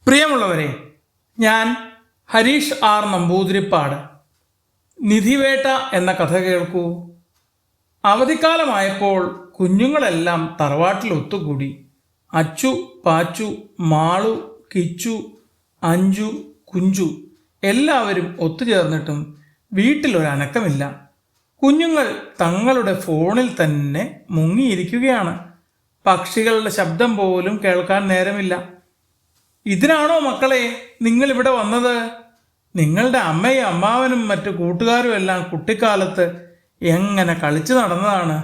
പ്രിയമുള്ളവരെ, ഞാൻ ഹരീഷ് ആർ നമ്പൂതിരിപ്പാട്. നിധിവേട്ട എന്ന കഥ കേൾക്കൂ. അവധിക്കാലമായപ്പോൾ കുഞ്ഞുങ്ങളെല്ലാം തറവാട്ടിൽ ഒത്തുകൂടി. അച്ചു, പാച്ചു, മാളു, കിച്ചു, അഞ്ചു, കുഞ്ചു എല്ലാവരും ഒത്തുചേർന്നിട്ടും വീട്ടിലൊരനക്കമില്ല. കുഞ്ഞുങ്ങൾ തങ്ങളുടെ ഫോണിൽ തന്നെ മുങ്ങിയിരിക്കുകയാണ്. പക്ഷികളുടെ ശബ്ദം പോലും കേൾക്കാൻ നേരമില്ല. ഇതിനാണോ മക്കളെ നിങ്ങളിവിടെ വന്നത്? നിങ്ങളുടെ അമ്മയും അമ്മാവനും മറ്റു കൂട്ടുകാരും എല്ലാം കുട്ടിക്കാലത്ത് എങ്ങനെ കളിച്ചു നടന്നതാണ്.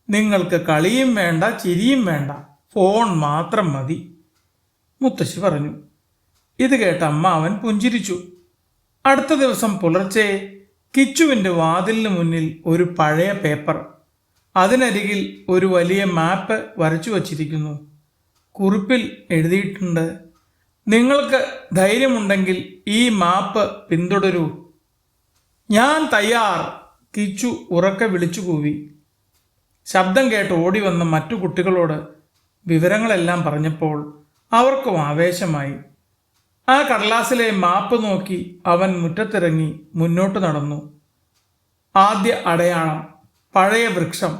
നിങ്ങൾക്ക് കളിയും വേണ്ട, ചിരിയും വേണ്ട, ഫോൺ മാത്രം മതി, മുത്തശ്ശി പറഞ്ഞു. ഇത് കേട്ട അമ്മാവൻ പുഞ്ചിരിച്ചു. അടുത്ത ദിവസം പുലർച്ചെ കിച്ചുവിൻ്റെ വാതിലിന് മുന്നിൽ ഒരു പഴയ പേപ്പർ. അതിനരികിൽ ഒരു വലിയ മാപ്പ് വരച്ചു വച്ചിരിക്കുന്നു. കുറിപ്പിൽ എഴുതിയിട്ടുണ്ട്, നിങ്ങൾക്ക് ധൈര്യമുണ്ടെങ്കിൽ ഈ മാപ്പ് പിന്തുടരൂ. ഞാൻ തയ്യാർ, കിച്ചു ഉറക്കെ വിളിച്ചു കൂവി. ശബ്ദം കേട്ട് ഓടി വന്ന മറ്റു കുട്ടികളോട് വിവരങ്ങളെല്ലാം പറഞ്ഞപ്പോൾ അവർക്കും ആവേശമായി. ആ കടലാസിലെ മാപ്പ് നോക്കി അവൻ മുറ്റത്തിറങ്ങി മുന്നോട്ട് നടന്നു. ആദ്യ അടയാളം പഴയ വൃക്ഷം.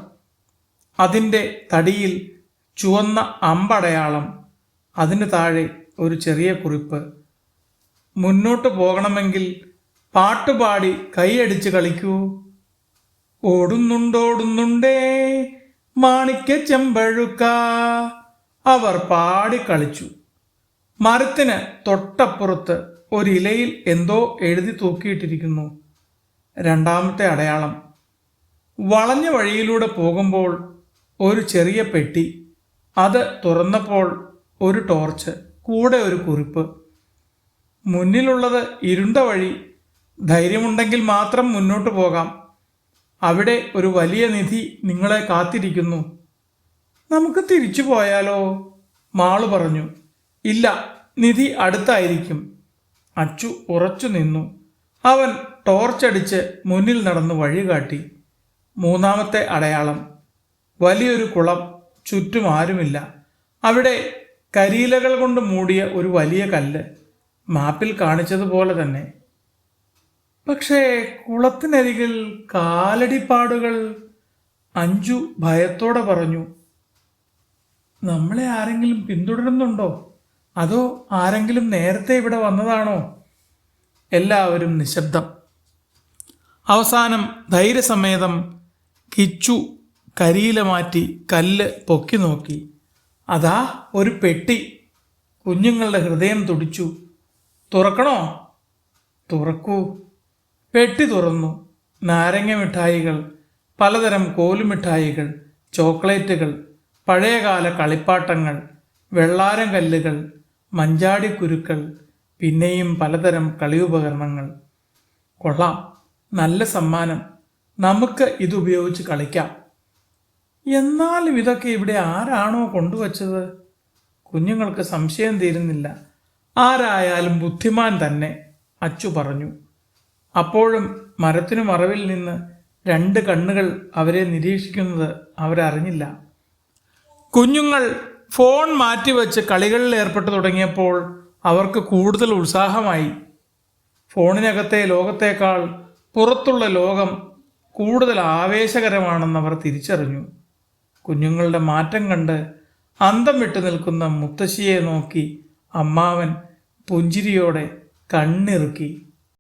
അതിൻ്റെ തടിയിൽ ചുവന്ന അമ്പടയാളം. അതിന് താഴെ ഒരു ചെറിയ കുറിപ്പ്. മുന്നോട്ട് പോകണമെങ്കിൽ പാട്ടുപാടി കൈയടിച്ച് കളിക്കൂ. ഓടുന്നുണ്ടോടുന്നുണ്ടേ മാണിക്യ ചെമ്പഴുക്ക. അവർ പാടി കളിച്ചു. മരത്തിന് തൊട്ടപ്പുറത്ത് ഒരിലയിൽ എന്തോ എഴുതി തൂക്കിയിട്ടിരിക്കുന്നു. രണ്ടാമത്തെ അടയാളം. വളഞ്ഞ വഴിയിലൂടെ പോകുമ്പോൾ ഒരു ചെറിയ പെട്ടി. അത് തുറന്നപ്പോൾ ഒരു ടോർച്ച്, കൂടെ ഒരു കുറിപ്പ്. മുന്നിലുള്ളത് ഇരുണ്ട വഴി. ധൈര്യമുണ്ടെങ്കിൽ മാത്രം മുന്നോട്ട് പോകാം. അവിടെ ഒരു വലിയ നിധി നിങ്ങളെ കാത്തിരിക്കുന്നു. നമുക്ക് തിരിച്ചു പോയാലോ? മാളു പറഞ്ഞു. ഇല്ല, നിധി അടുത്തായിരിക്കും. അച്ചു ഉറച്ചു നിന്നു. അവൻ ടോർച്ചടിച്ച് മുന്നിൽ നടന്ന് വഴി കാട്ടി. മൂന്നാമത്തെ അടയാളം. വലിയൊരു കുളം. ചുറ്റും ആരുമില്ല. അവിടെ കരിയിലകൾ കൊണ്ട് മൂടിയ ഒരു വലിയ കല്ല്. മാപ്പിൽ കാണിച്ചതുപോലെ തന്നെ. പക്ഷേ കുളത്തിനരികിൽ കാലടിപ്പാടുകൾ. അഞ്ചു ഭയത്തോടെ പറഞ്ഞു. നമ്മളെ ആരെങ്കിലും പിന്തുടരുന്നുണ്ടോ? അതോ ആരെങ്കിലും നേരത്തെ ഇവിടെ വന്നതാണോ? എല്ലാവരും നിശബ്ദം. അവസാനം ധൈര്യസമേതം കിച്ചു കരിയില മാറ്റി കല്ല് പൊക്കി നോക്കി. അതാ ഒരു പെട്ടി. കുഞ്ഞുങ്ങളുടെ ഹൃദയം തുടിച്ചു. തുറക്കണോ? തുറക്കൂ. പെട്ടി തുറന്നു. നാരങ്ങ മിഠായികൾ, പലതരം കോലുമിഠായികൾ, ചോക്ലേറ്റുകൾ, പഴയകാല കളിപ്പാട്ടങ്ങൾ, വെള്ളാരം കല്ലുകൾ, മഞ്ചാടിക്കുരുക്കൾ, പിന്നെയും പലതരം കളിയുപകരണങ്ങൾ. കൊള്ളാം, നല്ല സമ്മാനം. നമുക്ക് ഇതുപയോഗിച്ച് കളിക്കാം. എന്നാലും ഇതൊക്കെ ഇവിടെ ആരാണോ കൊണ്ടുവച്ചത്? കുഞ്ഞുങ്ങൾക്ക് സംശയം തീരുന്നില്ല. ആരായാലും ബുദ്ധിമാൻ തന്നെ, അച്ചു പറഞ്ഞു. അപ്പോഴും മരത്തിനു മറവിൽ നിന്ന് രണ്ട് കണ്ണുകൾ അവരെ നിരീക്ഷിക്കുന്നത് അവരറിഞ്ഞില്ല. കുഞ്ഞുങ്ങൾ ഫോൺ മാറ്റിവെച്ച് കളികളിൽ ഏർപ്പെട്ടു തുടങ്ങിയപ്പോൾ അവർക്ക് കൂടുതൽ ഉത്സാഹമായി. ഫോണിനകത്തെ ലോകത്തേക്കാൾ പുറത്തുള്ള ലോകം കൂടുതൽ ആവേശകരമാണെന്നവർ തിരിച്ചറിഞ്ഞു. കുഞ്ഞുങ്ങളുടെ മാറ്റം കണ്ട് അന്തം വിട്ടു നിൽക്കുന്ന മുത്തശ്ശിയെ നോക്കി അമ്മാവൻ പുഞ്ചിരിയോടെ കണ്ണിറുക്കി.